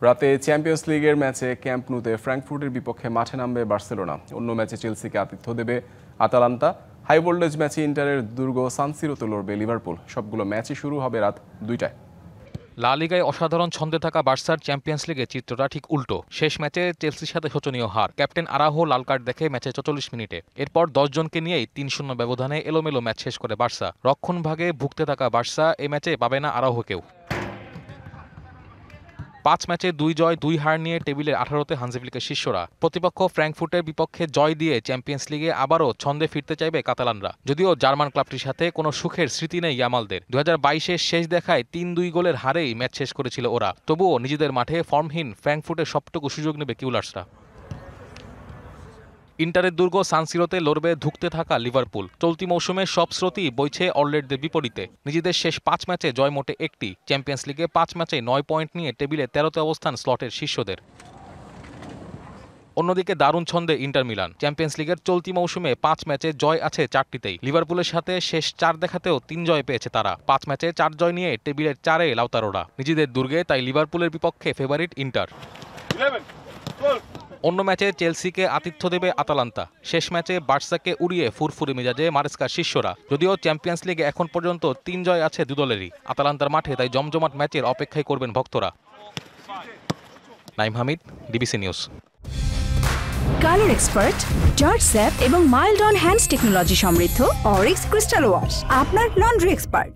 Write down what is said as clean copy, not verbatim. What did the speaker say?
রাতে চ্যাম্পিয়ন্স লিগের ম্যাচে ক্যাম্প নুতে ফ্র্যাঙ্কফুর্টের বিপক্ষে মাঠে নামবে বার্সেলোনা। অন্য ম্যাচে চেলসিকে আতিথ্য দেবে আতালান্তা। হাই ভোল্টেজ ম্যাচে ইন্টারের দুর্গ সান সিরোতে লড়বে লিভারপুল। সবগুলো ম্যাচই শুরু হবে রাত 2টায়। লা লিগায় অসাধারণ ছন্দে থাকা বার্সার চ্যাম্পিয়ন্স লিগে চিত্রটা ঠিক উল্টো। শেষ ম্যাচে চেলসির সাথে শোচনীয় হার। ক্যাপ্টেন আরাহো লাল কার্ড দেখে ম্যাচে 44 মিনিটে। এরপর 10 জনকে নিয়েই 3-0 ব্যবধানে এলোমেলো ম্যাচ শেষ করে বার্সা। রক্ষণভাগে ভুগতে থাকা বার্সা এই ম্যাচে পাবে না আরাহোকেও। 5 ম্যাচে 2 জয় 2 হার নিয়ে টেবিলের 18তে হানজি ফ্লিকের শিষ্যরা। প্রতিপক্ষ ফ্র্যাঙ্কফুর্টের বিপক্ষে জয় দিয়ে চ্যাম্পিয়ন্স লিগে আবারও ছন্দে ফিরতে চাইবে কাতালানরা। যদিও জার্মান ক্লাবটির সাথে কোনো সুখের স্মৃতি নেই ইয়ামালদের। 2022-এর শেষ দেখায় 3-2 গোলের হারেই ম্যাচ শেষ করেছিল ওরা। তবুও নিজেদের মাঠে ফর্মহীন ফ্র্যাঙ্কফুর্টের সবটুকু সুযোগ নেবে কিউলার্সরা। ইন্টারের দুর্গ সান সিরোতে লড়বে ধুঁকতে থাকা লিভারপুল। চলতি মৌসুমে সব স্রোতই বইছে অলরেডদের বিপরীতে। নিজেদের শেষ 5 ম্যাচে জয় মোটে একটি। চ্যাম্পিয়ন্স লিগে 5 ম্যাচে 9 পয়েন্ট নিয়ে টেবিলে 13তে অবস্থান স্লটের শীর্ষদের। অন্যদিকে দারুণ ছন্দে ইন্টার মিলান। চ্যাম্পিয়ন্স লিগের চলতি মৌসুমে 5 ম্যাচে জয় আছে 4টিতেই। লিভারপুলের সাথে শেষ 4 দেখাতেও 3 জয় পেয়েছে তারা। 5 ম্যাচে 4 জয় নিয়ে টেবিলের 4-এ লাউতারোরা। নিজেদের দুর্গে তাই লিভারপুলের বিপক্ষে ফেভারিট ইন্টার। অন্য ম্যাচে চেলসিকে আতিথ্য দেবে আতালান্তা। শেষ ম্যাচে বার্সাকে উড়িয়ে ফুরফুরে মেজাজে মারেস্কার শিষ্যরা। যদিও চ্যাম্পিয়ন্স লিগে এখন পর্যন্ত 3 জয় আছে দুদলেরই। আতালান্তার মাঠে তাই জমজমাট ম্যাচের অপেক্ষায় করবেন ভক্তরা। Naim Hamid, DBC news. Colour expert, George sap এবং মাইল্ড অন হ্যান্ডস টেকনোলজি সমৃদ্ধ অরিক্স ক্রিস্টাল ওয়াশ আপনার লন্ড্রি এক্সপার্ট।